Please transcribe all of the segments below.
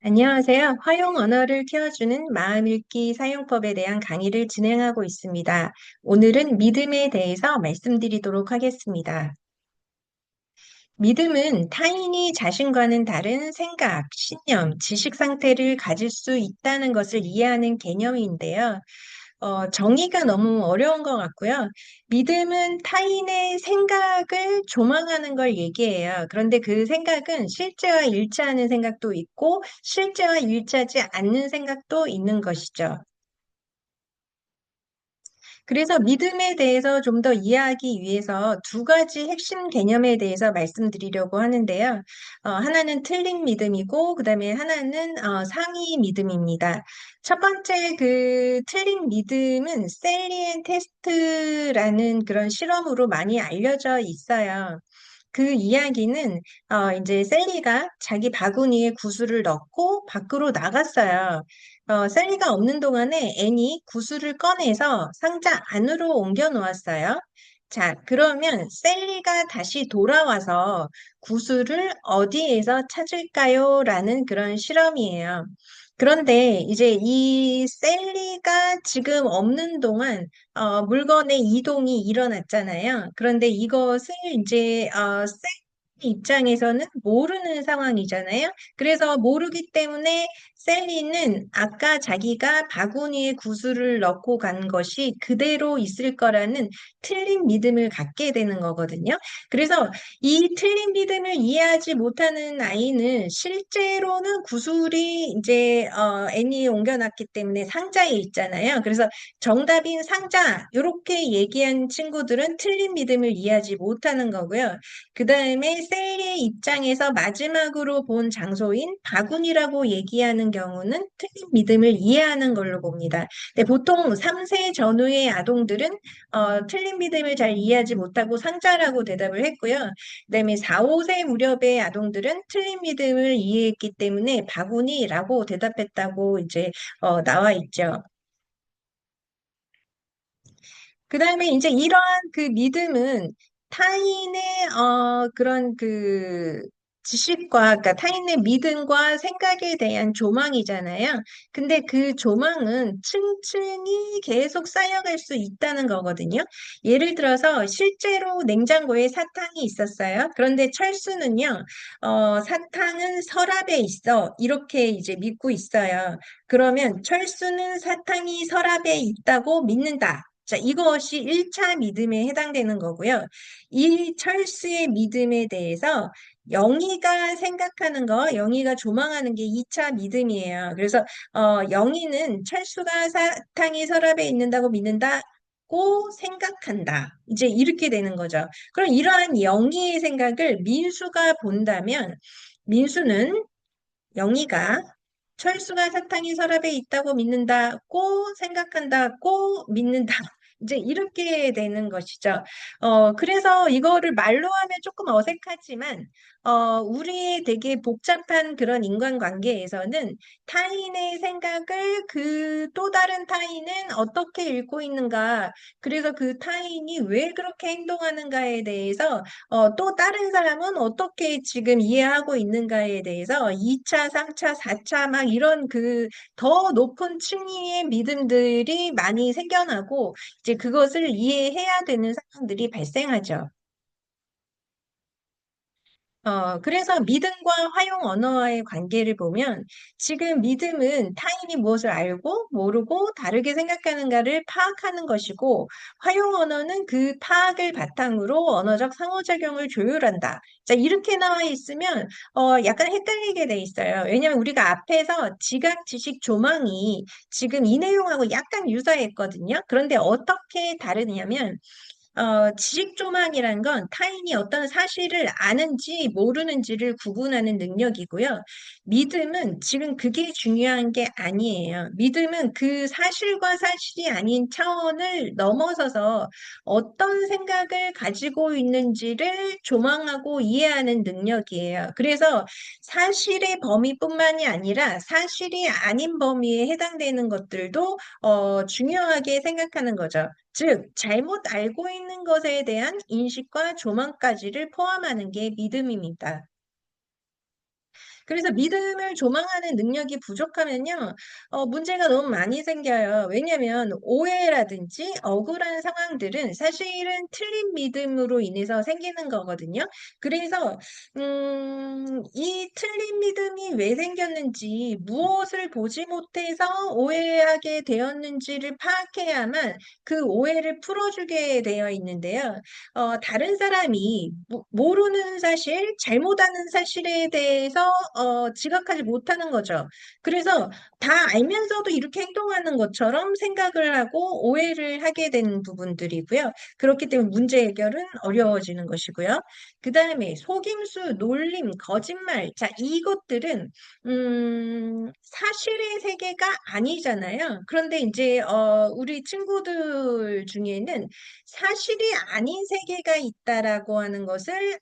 안녕하세요. 화용 언어를 키워주는 마음 읽기 사용법에 대한 강의를 진행하고 있습니다. 오늘은 믿음에 대해서 말씀드리도록 하겠습니다. 믿음은 타인이 자신과는 다른 생각, 신념, 지식 상태를 가질 수 있다는 것을 이해하는 개념인데요. 정의가 너무 어려운 것 같고요. 믿음은 타인의 생각을 조망하는 걸 얘기해요. 그런데 그 생각은 실제와 일치하는 생각도 있고, 실제와 일치하지 않는 생각도 있는 것이죠. 그래서 믿음에 대해서 좀 더 이해하기 위해서 두 가지 핵심 개념에 대해서 말씀드리려고 하는데요. 하나는 틀린 믿음이고, 그다음에 하나는 상위 믿음입니다. 첫 번째 그 틀린 믿음은 셀리엔 테스트라는 그런 실험으로 많이 알려져 있어요. 그 이야기는 이제 셀리가 자기 바구니에 구슬을 넣고 밖으로 나갔어요. 셀리가 없는 동안에 앤이 구슬을 꺼내서 상자 안으로 옮겨 놓았어요. 자, 그러면 셀리가 다시 돌아와서 구슬을 어디에서 찾을까요? 라는 그런 실험이에요. 그런데 이제 이 셀리가 지금 없는 동안 물건의 이동이 일어났잖아요. 그런데 이것을 이제 셀리 입장에서는 모르는 상황이잖아요. 그래서 모르기 때문에 셀리는 아까 자기가 바구니에 구슬을 넣고 간 것이 그대로 있을 거라는 틀린 믿음을 갖게 되는 거거든요. 그래서 이 틀린 믿음을 이해하지 못하는 아이는 실제로는 구슬이 이제 애니에 옮겨놨기 때문에 상자에 있잖아요. 그래서 정답인 상자 이렇게 얘기한 친구들은 틀린 믿음을 이해하지 못하는 거고요. 그 다음에 셀리의 입장에서 마지막으로 본 장소인 바구니라고 얘기하는 경우는 틀린 믿음을 이해하는 걸로 봅니다. 근데 보통 3세 전후의 아동들은 틀린 믿음을 잘 이해하지 못하고 상자라고 대답을 했고요. 그다음에 4, 5세 무렵의 아동들은 틀린 믿음을 이해했기 때문에 바구니라고 대답했다고 이제 나와 있죠. 그다음에 이제 이러한 그 믿음은 타인의 그런 그 지식과 그러니까 타인의 믿음과 생각에 대한 조망이잖아요. 근데 그 조망은 층층이 계속 쌓여갈 수 있다는 거거든요. 예를 들어서 실제로 냉장고에 사탕이 있었어요. 그런데 철수는요, 사탕은 서랍에 있어. 이렇게 이제 믿고 있어요. 그러면 철수는 사탕이 서랍에 있다고 믿는다. 자, 이것이 1차 믿음에 해당되는 거고요. 이 철수의 믿음에 대해서 영희가 생각하는 거, 영희가 조망하는 게 2차 믿음이에요. 그래서 영희는 철수가 사탕이 서랍에 있는다고 믿는다고 생각한다. 이제 이렇게 되는 거죠. 그럼 이러한 영희의 생각을 민수가 본다면 민수는 영희가 철수가 사탕이 서랍에 있다고 믿는다고 생각한다고 믿는다. 이제 이렇게 되는 것이죠. 그래서 이거를 말로 하면 조금 어색하지만, 우리의 되게 복잡한 그런 인간관계에서는 타인의 생각을 그 또 다른 타인은 어떻게 읽고 있는가, 그래서 그 타인이 왜 그렇게 행동하는가에 대해서 또 다른 사람은 어떻게 지금 이해하고 있는가에 대해서 2차, 3차, 4차 막 이런 그 더 높은 층위의 믿음들이 많이 생겨나고 이제 그것을 이해해야 되는 상황들이 발생하죠. 그래서 믿음과 화용 언어와의 관계를 보면 지금 믿음은 타인이 무엇을 알고 모르고 다르게 생각하는가를 파악하는 것이고 화용 언어는 그 파악을 바탕으로 언어적 상호작용을 조율한다. 자, 이렇게 나와 있으면 약간 헷갈리게 돼 있어요. 왜냐하면 우리가 앞에서 지각, 지식, 조망이 지금 이 내용하고 약간 유사했거든요. 그런데 어떻게 다르냐면 지식조망이란 건 타인이 어떤 사실을 아는지 모르는지를 구분하는 능력이고요. 믿음은 지금 그게 중요한 게 아니에요. 믿음은 그 사실과 사실이 아닌 차원을 넘어서서 어떤 생각을 가지고 있는지를 조망하고 이해하는 능력이에요. 그래서 사실의 범위뿐만이 아니라 사실이 아닌 범위에 해당되는 것들도 중요하게 생각하는 거죠. 즉, 잘못 알고 있는 것에 대한 인식과 조망까지를 포함하는 게 믿음입니다. 그래서 믿음을 조망하는 능력이 부족하면요, 문제가 너무 많이 생겨요. 왜냐면 오해라든지 억울한 상황들은 사실은 틀린 믿음으로 인해서 생기는 거거든요. 그래서 이 틀린 믿음이 왜 생겼는지, 무엇을 보지 못해서 오해하게 되었는지를 파악해야만 그 오해를 풀어주게 되어 있는데요. 다른 사람이 모르는 사실, 잘못 아는 사실에 대해서 지각하지 못하는 거죠. 그래서 다 알면서도 이렇게 행동하는 것처럼 생각을 하고 오해를 하게 되는 부분들이고요. 그렇기 때문에 문제 해결은 어려워지는 것이고요. 그 다음에 속임수, 놀림, 거짓말. 자, 이것들은, 사실의 세계가 아니잖아요. 그런데 이제, 우리 친구들 중에는 사실이 아닌 세계가 있다라고 하는 것을,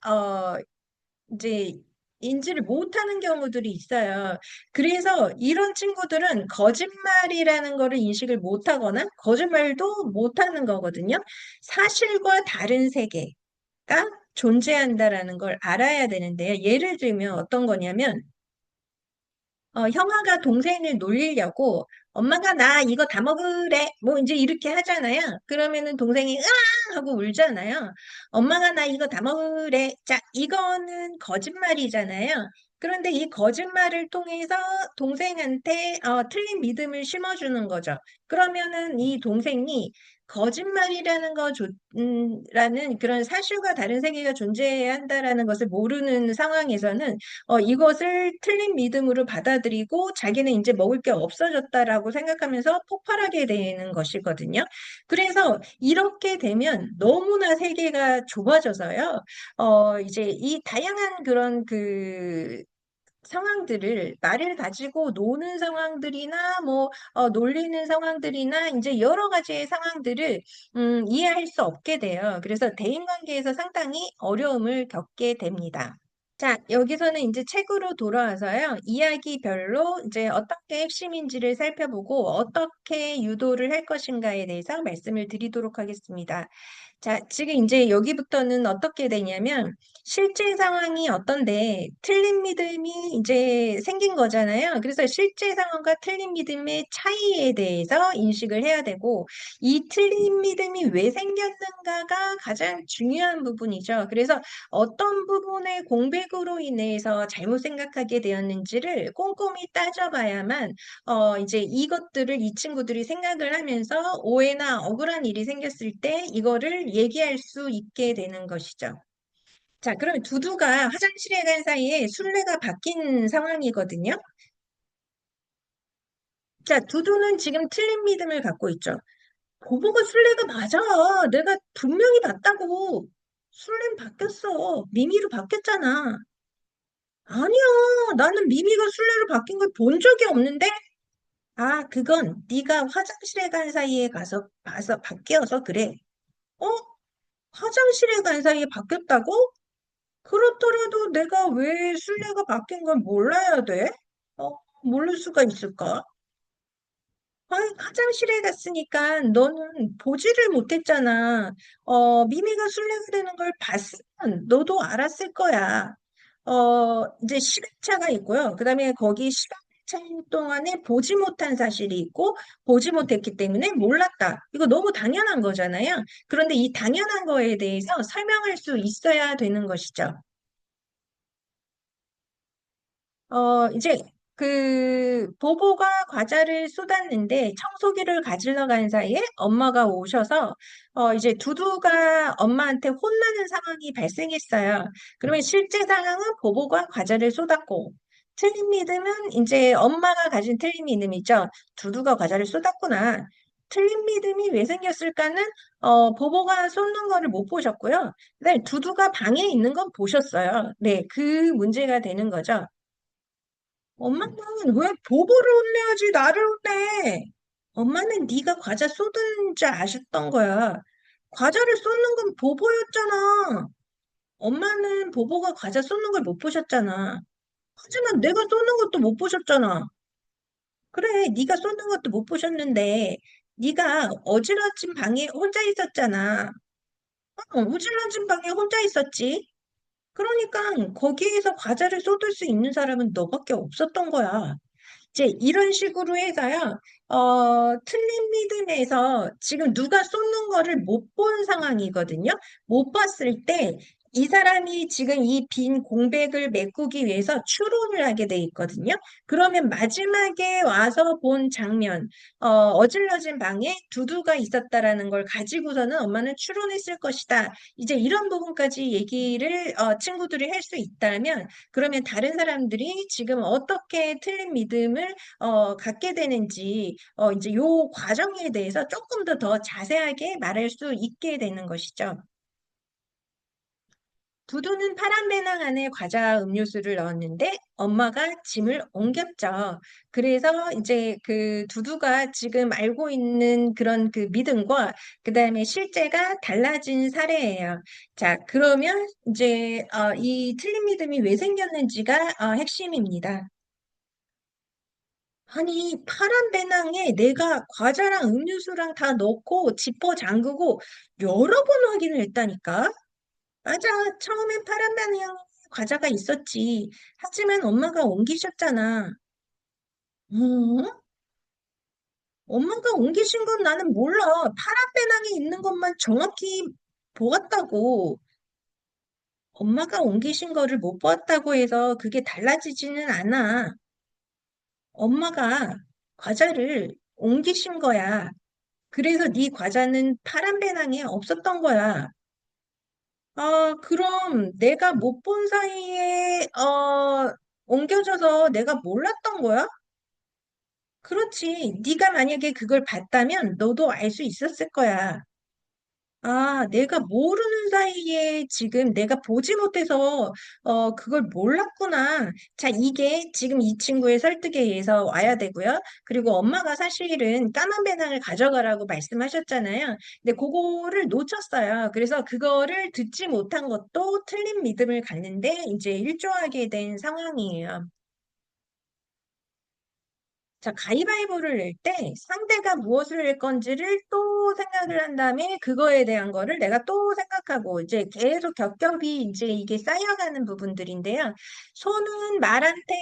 이제, 인지를 못하는 경우들이 있어요. 그래서 이런 친구들은 거짓말이라는 거를 인식을 못하거나 거짓말도 못하는 거거든요. 사실과 다른 세계. 가 존재한다라는 걸 알아야 되는데요. 예를 들면 어떤 거냐면, 형아가 동생을 놀리려고 엄마가 나 이거 다 먹으래. 뭐 이제 이렇게 하잖아요. 그러면은 동생이 으아 하고 울잖아요. 엄마가 나 이거 다 먹으래. 자, 이거는 거짓말이잖아요. 그런데 이 거짓말을 통해서 동생한테 틀린 믿음을 심어주는 거죠. 그러면은 이 동생이 거짓말이라는 라는 그런 사실과 다른 세계가 존재해야 한다라는 것을 모르는 상황에서는 이것을 틀린 믿음으로 받아들이고 자기는 이제 먹을 게 없어졌다라고 생각하면서 폭발하게 되는 것이거든요. 그래서 이렇게 되면 너무나 세계가 좁아져서요. 이제 이 다양한 그런 상황들을 말을 가지고 노는 상황들이나 뭐 놀리는 상황들이나 이제 여러 가지의 상황들을 이해할 수 없게 돼요. 그래서 대인관계에서 상당히 어려움을 겪게 됩니다. 자, 여기서는 이제 책으로 돌아와서요. 이야기별로 이제 어떻게 핵심인지를 살펴보고 어떻게 유도를 할 것인가에 대해서 말씀을 드리도록 하겠습니다. 자, 지금 이제 여기부터는 어떻게 되냐면 실제 상황이 어떤데 틀린 믿음이 이제 생긴 거잖아요. 그래서 실제 상황과 틀린 믿음의 차이에 대해서 인식을 해야 되고 이 틀린 믿음이 왜 생겼는가가 가장 중요한 부분이죠. 그래서 어떤 부분의 공백으로 인해서 잘못 생각하게 되었는지를 꼼꼼히 따져봐야만 이제 이것들을 이 친구들이 생각을 하면서 오해나 억울한 일이 생겼을 때 이거를 얘기할 수 있게 되는 것이죠. 자, 그러면 두두가 화장실에 간 사이에 순례가 바뀐 상황이거든요. 자, 두두는 지금 틀린 믿음을 갖고 있죠. 보보가 순례가 맞아. 내가 분명히 봤다고. 순례는 바뀌었어. 미미로 바뀌었잖아. 아니야. 나는 미미가 순례로 바뀐 걸 본 적이 없는데? 아, 그건 네가 화장실에 간 사이에 가서 봐서 바뀌어서 그래. 어? 화장실에 간 사이에 바뀌었다고? 그렇더라도 내가 왜 순례가 바뀐 걸 몰라야 돼? 어, 모를 수가 있을까? 화장실에 갔으니까 너는 보지를 못했잖아. 미미가 순례가 되는 걸 봤으면 너도 알았을 거야. 이제 시간차가 있고요. 그 다음에 거기 시간차 동안에 보지 못한 사실이 있고, 보지 못했기 때문에 몰랐다. 이거 너무 당연한 거잖아요. 그런데 이 당연한 거에 대해서 설명할 수 있어야 되는 것이죠. 이제 보보가 과자를 쏟았는데 청소기를 가지러 간 사이에 엄마가 오셔서 이제 두두가 엄마한테 혼나는 상황이 발생했어요. 그러면 실제 상황은 보보가 과자를 쏟았고 틀린 믿음은 이제 엄마가 가진 틀린 믿음이죠. 두두가 과자를 쏟았구나. 틀린 믿음이 왜 생겼을까는 보보가 쏟는 거를 못 보셨고요. 그다음에 두두가 방에 있는 건 보셨어요. 네, 그 문제가 되는 거죠. 엄마는 왜 보보를 혼내야지 나를 혼내? 엄마는 네가 과자 쏟은 줄 아셨던 거야. 과자를 쏟는 건 보보였잖아. 엄마는 보보가 과자 쏟는 걸 못 보셨잖아. 하지만 내가 쏟는 것도 못 보셨잖아. 그래, 네가 쏟는 것도 못 보셨는데 네가 어지러진 방에 혼자 있었잖아. 어지러진 방에 혼자 있었지. 그러니까 거기에서 과자를 쏟을 수 있는 사람은 너밖에 없었던 거야. 이제 이런 식으로 해서요, 틀린 믿음에서 지금 누가 쏟는 거를 못 본 상황이거든요. 못 봤을 때 이 사람이 지금 이 빈 공백을 메꾸기 위해서 추론을 하게 돼 있거든요. 그러면 마지막에 와서 본 장면, 어질러진 방에 두두가 있었다라는 걸 가지고서는 엄마는 추론했을 것이다. 이제 이런 부분까지 얘기를 친구들이 할 수 있다면 그러면 다른 사람들이 지금 어떻게 틀린 믿음을 갖게 되는지, 이제 요 과정에 대해서 조금 더 자세하게 말할 수 있게 되는 것이죠. 두두는 파란 배낭 안에 과자 음료수를 넣었는데 엄마가 짐을 옮겼죠. 그래서 이제 그 두두가 지금 알고 있는 그런 그 믿음과 그다음에 실제가 달라진 사례예요. 자, 그러면 이제 이 틀린 믿음이 왜 생겼는지가 핵심입니다. 아니, 파란 배낭에 내가 과자랑 음료수랑 다 넣고 지퍼 잠그고 여러 번 확인을 했다니까? 맞아. 처음엔 파란 배낭에 과자가 있었지. 하지만 엄마가 옮기셨잖아. 응? 엄마가 옮기신 건 나는 몰라. 파란 배낭에 있는 것만 정확히 보았다고. 엄마가 옮기신 거를 못 보았다고 해서 그게 달라지지는 않아. 엄마가 과자를 옮기신 거야. 그래서 네 과자는 파란 배낭에 없었던 거야. 아, 그럼 내가 못 본 사이에 옮겨져서 내가 몰랐던 거야? 그렇지. 네가 만약에 그걸 봤다면 너도 알 수 있었을 거야. 아, 내가 모르는 사이에 지금 내가 보지 못해서 그걸 몰랐구나. 자, 이게 지금 이 친구의 설득에 의해서 와야 되고요. 그리고 엄마가 사실은 까만 배낭을 가져가라고 말씀하셨잖아요. 근데 그거를 놓쳤어요. 그래서 그거를 듣지 못한 것도 틀린 믿음을 갖는데 이제 일조하게 된 상황이에요. 자, 가위바위보를 낼 때 상대가 무엇을 낼 건지를 또 생각을 한 다음에 그거에 대한 거를 내가 또 생각하고 이제 계속 겹겹이 이제 이게 쌓여가는 부분들인데요. 소는 말한테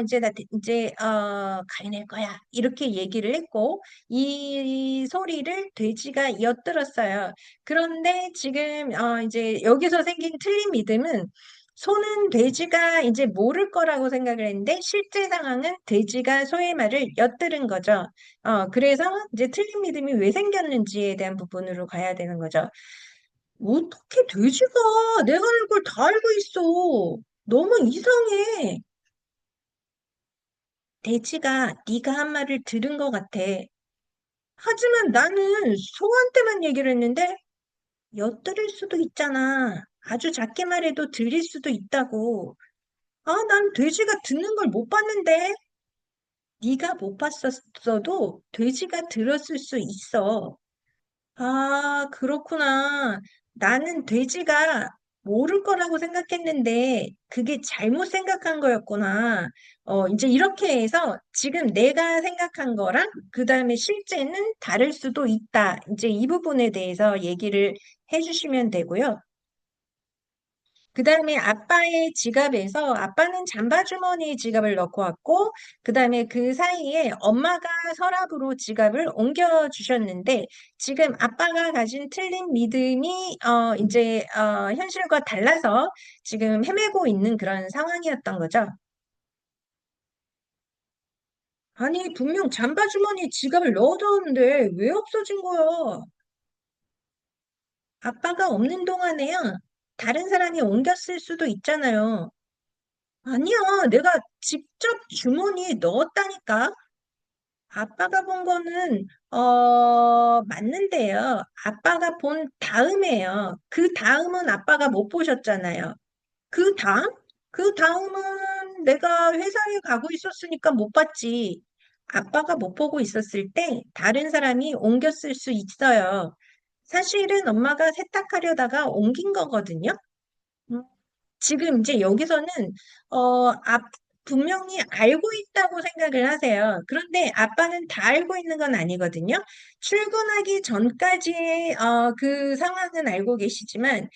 이제 나 이제 가위 낼 거야 이렇게 얘기를 했고 이 소리를 돼지가 엿들었어요. 그런데 지금 이제 여기서 생긴 틀린 믿음은 소는 돼지가 이제 모를 거라고 생각을 했는데 실제 상황은 돼지가 소의 말을 엿들은 거죠. 그래서 이제 틀린 믿음이 왜 생겼는지에 대한 부분으로 가야 되는 거죠. 어떻게 돼지가 내가 아는 걸 다 알고 있어. 너무 이상해. 돼지가 네가 한 말을 들은 것 같아. 하지만 나는 소한테만 얘기를 했는데 엿들을 수도 있잖아. 아주 작게 말해도 들릴 수도 있다고. 아, 난 돼지가 듣는 걸 못 봤는데. 네가 못 봤었어도 돼지가 들었을 수 있어. 아, 그렇구나. 나는 돼지가 모를 거라고 생각했는데 그게 잘못 생각한 거였구나. 이제 이렇게 해서 지금 내가 생각한 거랑 그다음에 실제는 다를 수도 있다. 이제 이 부분에 대해서 얘기를 해주시면 되고요. 그 다음에 아빠의 지갑에서 아빠는 잠바 주머니에 지갑을 넣고 왔고, 그 다음에 그 사이에 엄마가 서랍으로 지갑을 옮겨 주셨는데, 지금 아빠가 가진 틀린 믿음이, 이제, 현실과 달라서 지금 헤매고 있는 그런 상황이었던 거죠. 아니, 분명 잠바 주머니에 지갑을 넣어뒀는데 왜 없어진 거야? 아빠가 없는 동안에요. 다른 사람이 옮겼을 수도 있잖아요. 아니야, 내가 직접 주머니에 넣었다니까. 아빠가 본 거는, 맞는데요. 아빠가 본 다음에요. 그 다음은 아빠가 못 보셨잖아요. 그 다음? 그 다음은 내가 회사에 가고 있었으니까 못 봤지. 아빠가 못 보고 있었을 때 다른 사람이 옮겼을 수 있어요. 사실은 엄마가 세탁하려다가 옮긴 거거든요. 음, 지금 이제 여기서는 분명히 알고 있다고 생각을 하세요. 그런데 아빠는 다 알고 있는 건 아니거든요. 출근하기 전까지 그 상황은 알고 계시지만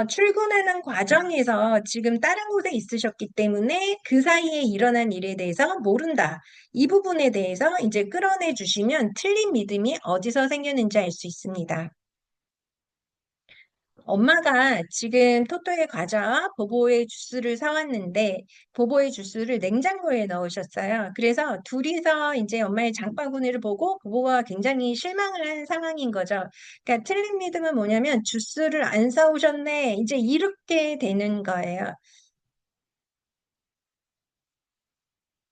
출근하는 과정에서 지금 다른 곳에 있으셨기 때문에 그 사이에 일어난 일에 대해서 모른다. 이 부분에 대해서 이제 끌어내 주시면 틀린 믿음이 어디서 생겼는지 알 수 있습니다. 엄마가 지금 토토의 과자와 보보의 주스를 사왔는데 보보의 주스를 냉장고에 넣으셨어요. 그래서 둘이서 이제 엄마의 장바구니를 보고 보보가 굉장히 실망을 한 상황인 거죠. 그러니까 틀린 믿음은 뭐냐면 주스를 안 사오셨네. 이제 이렇게 되는 거예요.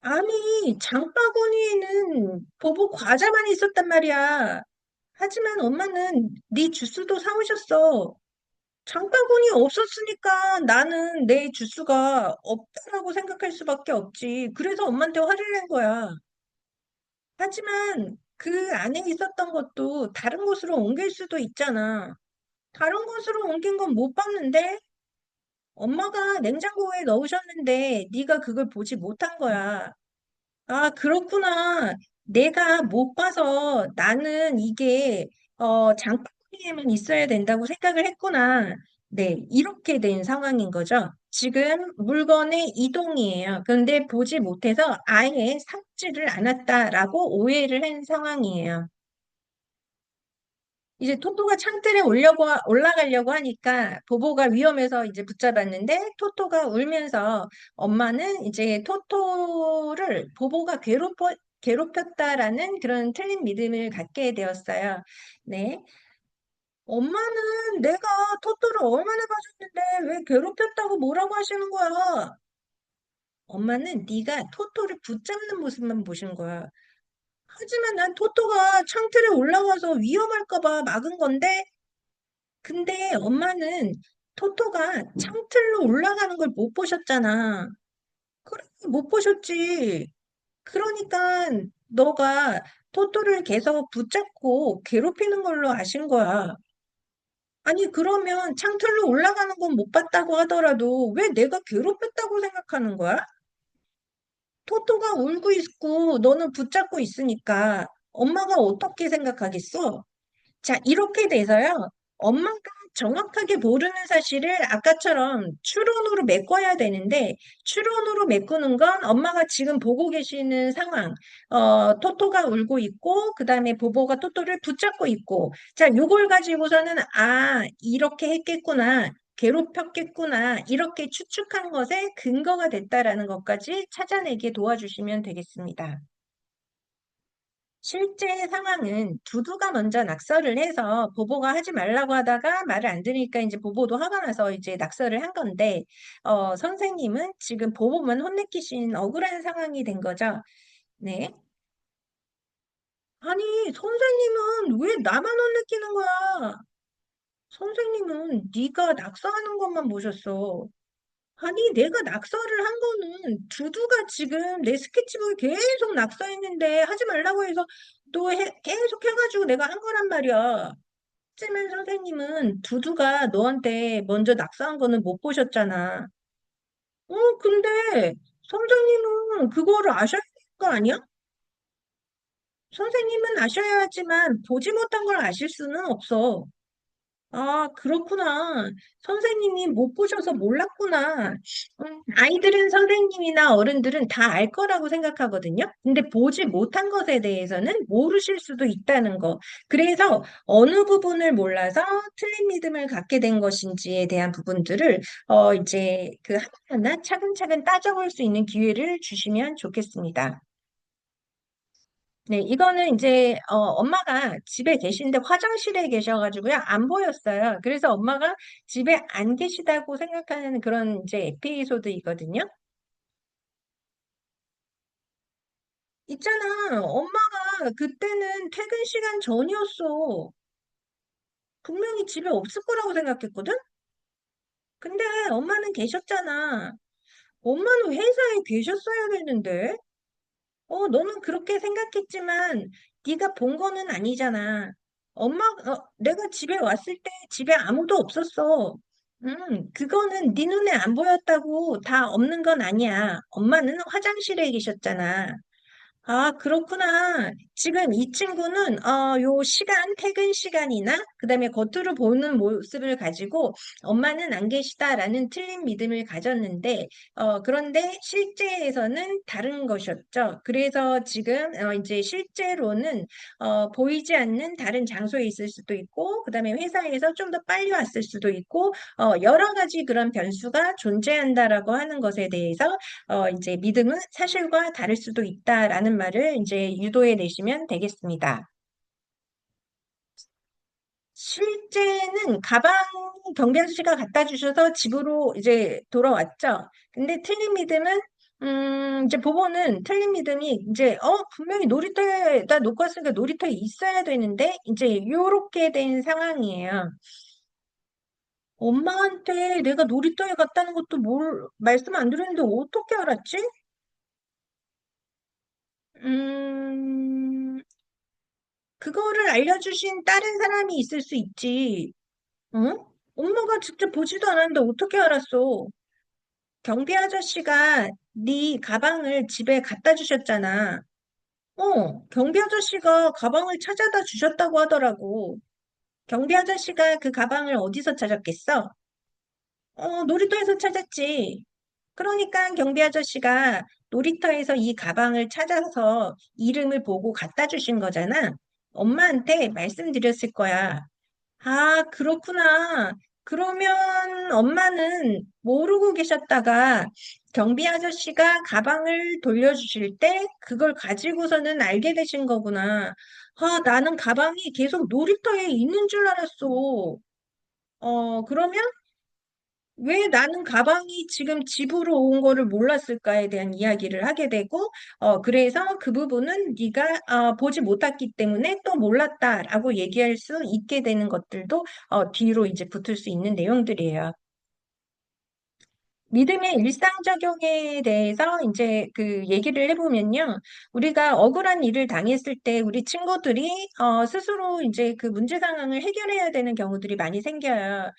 아니, 장바구니에는 보보 과자만 있었단 말이야. 하지만 엄마는 네 주스도 사오셨어. 장바구니 없었으니까 나는 내 주스가 없다라고 생각할 수밖에 없지. 그래서 엄마한테 화를 낸 거야. 하지만 그 안에 있었던 것도 다른 곳으로 옮길 수도 있잖아. 다른 곳으로 옮긴 건 못 봤는데 엄마가 냉장고에 넣으셨는데 네가 그걸 보지 못한 거야. 아, 그렇구나. 내가 못 봐서 나는 이게 장바구니에만 있어야 된다고 생각을 했구나. 네, 이렇게 된 상황인 거죠. 지금 물건의 이동이에요. 그런데 보지 못해서 아예 삭지를 않았다라고 오해를 한 상황이에요. 이제 토토가 창틀에 올라가려고 하니까 보보가 위험해서 이제 붙잡았는데 토토가 울면서 엄마는 이제 토토를 보보가 괴롭혔다라는 그런 틀린 믿음을 갖게 되었어요. 네. 엄마는 내가 토토를 얼마나 봐줬는데 왜 괴롭혔다고 뭐라고 하시는 거야? 엄마는 네가 토토를 붙잡는 모습만 보신 거야. 하지만 난 토토가 창틀에 올라가서 위험할까 봐 막은 건데 근데 엄마는 토토가 창틀로 올라가는 걸 못 보셨잖아. 그래, 못 보셨지. 그러니까 너가 토토를 계속 붙잡고 괴롭히는 걸로 아신 거야. 아니, 그러면 창틀로 올라가는 건 못 봤다고 하더라도 왜 내가 괴롭혔다고 생각하는 거야? 토토가 울고 있고 너는 붙잡고 있으니까 엄마가 어떻게 생각하겠어? 자, 이렇게 돼서요. 엄마가 정확하게 모르는 사실을 아까처럼 추론으로 메꿔야 되는데, 추론으로 메꾸는 건 엄마가 지금 보고 계시는 상황, 토토가 울고 있고, 그 다음에 보보가 토토를 붙잡고 있고, 자, 요걸 가지고서는, 아, 이렇게 했겠구나. 괴롭혔겠구나. 이렇게 추측한 것에 근거가 됐다라는 것까지 찾아내게 도와주시면 되겠습니다. 실제 상황은 두두가 먼저 낙서를 해서 보보가 하지 말라고 하다가 말을 안 들으니까 이제 보보도 화가 나서 이제 낙서를 한 건데, 선생님은 지금 보보만 혼내키신 억울한 상황이 된 거죠. 네. 아니, 선생님은 왜 나만 혼내키는 거야? 선생님은 네가 낙서하는 것만 보셨어. 아니, 내가 낙서를 한 거는 두두가 지금 내 스케치북을 계속 낙서했는데 하지 말라고 해서 계속 해가지고 내가 한 거란 말이야. 하지만 선생님은 두두가 너한테 먼저 낙서한 거는 못 보셨잖아. 근데 선생님은 그거를 아셔야 되는 거 아니야? 선생님은 아셔야 하지만 보지 못한 걸 아실 수는 없어. 아, 그렇구나. 선생님이 못 보셔서 몰랐구나. 아이들은 선생님이나 어른들은 다 알 거라고 생각하거든요. 근데 보지 못한 것에 대해서는 모르실 수도 있다는 거. 그래서 어느 부분을 몰라서 틀린 믿음을 갖게 된 것인지에 대한 부분들을 이제 그 하나하나 차근차근 따져볼 수 있는 기회를 주시면 좋겠습니다. 네, 이거는 이제 엄마가 집에 계신데 화장실에 계셔가지고요 안 보였어요. 그래서 엄마가 집에 안 계시다고 생각하는 그런 이제 에피소드이거든요. 있잖아, 엄마가 그때는 퇴근 시간 전이었어. 분명히 집에 없을 거라고 생각했거든. 근데 엄마는 계셨잖아. 엄마는 회사에 계셨어야 되는데. 너는 그렇게 생각했지만 네가 본 거는 아니잖아. 내가 집에 왔을 때 집에 아무도 없었어. 그거는 네 눈에 안 보였다고 다 없는 건 아니야. 엄마는 화장실에 계셨잖아. 아, 그렇구나. 지금 이 친구는, 요 시간, 퇴근 시간이나, 그 다음에 겉으로 보는 모습을 가지고 엄마는 안 계시다라는 틀린 믿음을 가졌는데, 그런데 실제에서는 다른 것이었죠. 그래서 지금, 이제 실제로는, 보이지 않는 다른 장소에 있을 수도 있고, 그 다음에 회사에서 좀 더 빨리 왔을 수도 있고, 여러 가지 그런 변수가 존재한다라고 하는 것에 대해서 이제 믿음은 사실과 다를 수도 있다라는 말을 이제 유도해 내시면 되겠습니다. 실제는 가방 경비아저씨가 씨가 갖다 주셔서 집으로 이제 돌아왔죠. 근데 틀린 믿음은 이제 부모는 틀린 믿음이 이제 분명히 놀이터에다 놓고 왔으니까 놀이터에 있어야 되는데 이제 요렇게 된 상황이에요. 엄마한테 내가 놀이터에 갔다는 것도 말씀 안 드렸는데 어떻게 알았지? 음, 그거를 알려주신 다른 사람이 있을 수 있지. 응? 엄마가 직접 보지도 않았는데 어떻게 알았어? 경비 아저씨가 네 가방을 집에 갖다 주셨잖아. 경비 아저씨가 가방을 찾아다 주셨다고 하더라고. 경비 아저씨가 그 가방을 어디서 찾았겠어? 놀이터에서 찾았지. 그러니까 경비 아저씨가 놀이터에서 이 가방을 찾아서 이름을 보고 갖다 주신 거잖아. 엄마한테 말씀드렸을 거야. 아, 그렇구나. 그러면 엄마는 모르고 계셨다가 경비 아저씨가 가방을 돌려주실 때 그걸 가지고서는 알게 되신 거구나. 아, 나는 가방이 계속 놀이터에 있는 줄 알았어. 그러면 왜 나는 가방이 지금 집으로 온 거를 몰랐을까에 대한 이야기를 하게 되고, 그래서 그 부분은 네가 보지 못했기 때문에 또 몰랐다라고 얘기할 수 있게 되는 것들도 뒤로 이제 붙을 수 있는 내용들이에요. 믿음의 일상 적용에 대해서 이제 그 얘기를 해보면요. 우리가 억울한 일을 당했을 때 우리 친구들이 스스로 이제 그 문제 상황을 해결해야 되는 경우들이 많이 생겨요.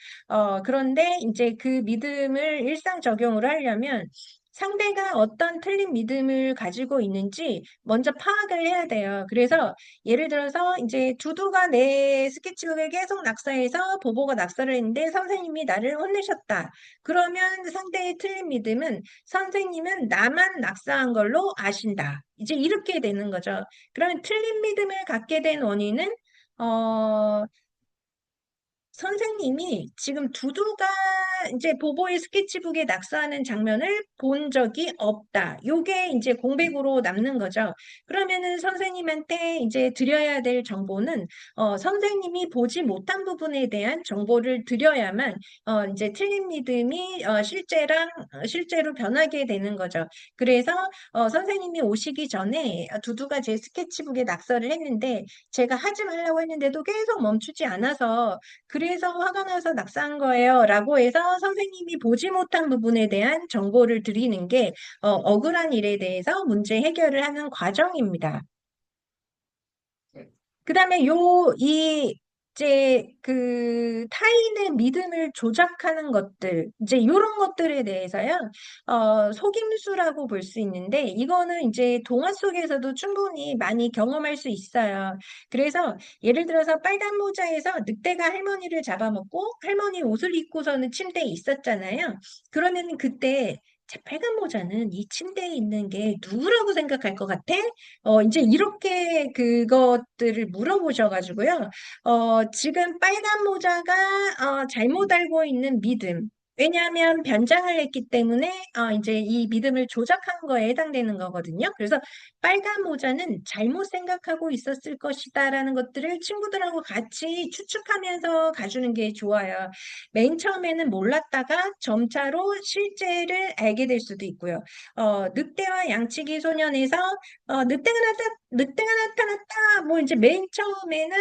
그런데 이제 그 믿음을 일상 적용을 하려면 상대가 어떤 틀린 믿음을 가지고 있는지 먼저 파악을 해야 돼요. 그래서 예를 들어서 이제 두두가 내 스케치북에 계속 낙서해서 보보가 낙서를 했는데 선생님이 나를 혼내셨다. 그러면 상대의 틀린 믿음은 선생님은 나만 낙서한 걸로 아신다. 이제 이렇게 되는 거죠. 그러면 틀린 믿음을 갖게 된 원인은 어, 선생님이 지금 두두가 이제 보보의 스케치북에 낙서하는 장면을 본 적이 없다. 요게 이제 공백으로 남는 거죠. 그러면은 선생님한테 이제 드려야 될 정보는 선생님이 보지 못한 부분에 대한 정보를 드려야만 이제 틀린 믿음이 실제로 변하게 되는 거죠. 그래서 선생님이 오시기 전에 두두가 제 스케치북에 낙서를 했는데 제가 하지 말라고 했는데도 계속 멈추지 않아서 그래서 화가 나서 낙서한 거예요. 라고 해서 선생님이 보지 못한 부분에 대한 정보를 드리는 게 억울한 일에 대해서 문제 해결을 하는 과정입니다. 그다음에 이제 그 타인의 믿음을 조작하는 것들, 이제 요런 것들에 대해서요, 속임수라고 볼 수 있는데, 이거는 이제 동화 속에서도 충분히 많이 경험할 수 있어요. 그래서 예를 들어서 빨간 모자에서 늑대가 할머니를 잡아먹고 할머니 옷을 입고서는 침대에 있었잖아요. 그러면 그때 자, 빨간 모자는 이 침대에 있는 게 누구라고 생각할 것 같아? 이제 이렇게 그것들을 물어보셔가지고요. 지금 빨간 모자가 잘못 알고 있는 믿음. 왜냐하면 변장을 했기 때문에 이제 이 믿음을 조작한 거에 해당되는 거거든요. 그래서 빨간 모자는 잘못 생각하고 있었을 것이다라는 것들을 친구들하고 같이 추측하면서 가주는 게 좋아요. 맨 처음에는 몰랐다가 점차로 실제를 알게 될 수도 있고요. 늑대와 양치기 소년에서 늑대가 나타났다. 뭐 이제 맨 처음에는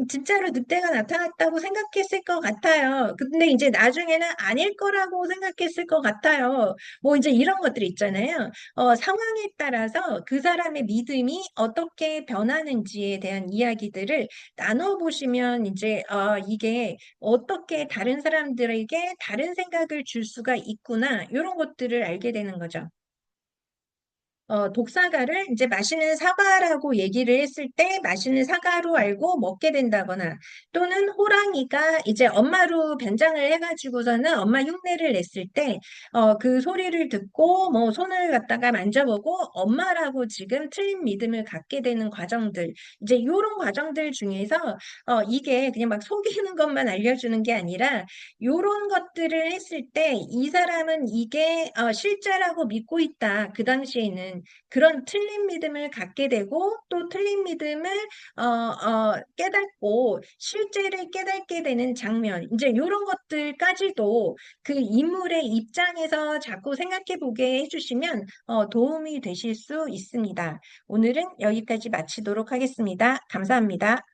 진짜로 늑대가 나타났다고 생각했을 것 같아요. 근데 이제 나중에는 아닐 거라고 생각했을 것 같아요. 뭐 이제 이런 것들이 있잖아요. 상황에 따라서 그 사람의 믿음이 어떻게 변하는지에 대한 이야기들을 나눠보시면 이제 이게 어떻게 다른 사람들에게 다른 생각을 줄 수가 있구나, 이런 것들을 알게 되는 거죠. 독사가를 이제 맛있는 사과라고 얘기를 했을 때 맛있는 사과로 알고 먹게 된다거나, 또는 호랑이가 이제 엄마로 변장을 해가지고서는 엄마 흉내를 냈을 때, 그 소리를 듣고 뭐 손을 갖다가 만져보고 엄마라고 지금 틀린 믿음을 갖게 되는 과정들, 이제 이런 과정들 중에서 이게 그냥 막 속이는 것만 알려주는 게 아니라, 요런 것들을 했을 때 이 사람은 이게 실제라고 믿고 있다, 그 당시에는 그런 틀린 믿음을 갖게 되고, 또 틀린 믿음을 깨닫고 실제를 깨닫게 되는 장면, 이제 이런 것들까지도 그 인물의 입장에서 자꾸 생각해 보게 해주시면 도움이 되실 수 있습니다. 오늘은 여기까지 마치도록 하겠습니다. 감사합니다.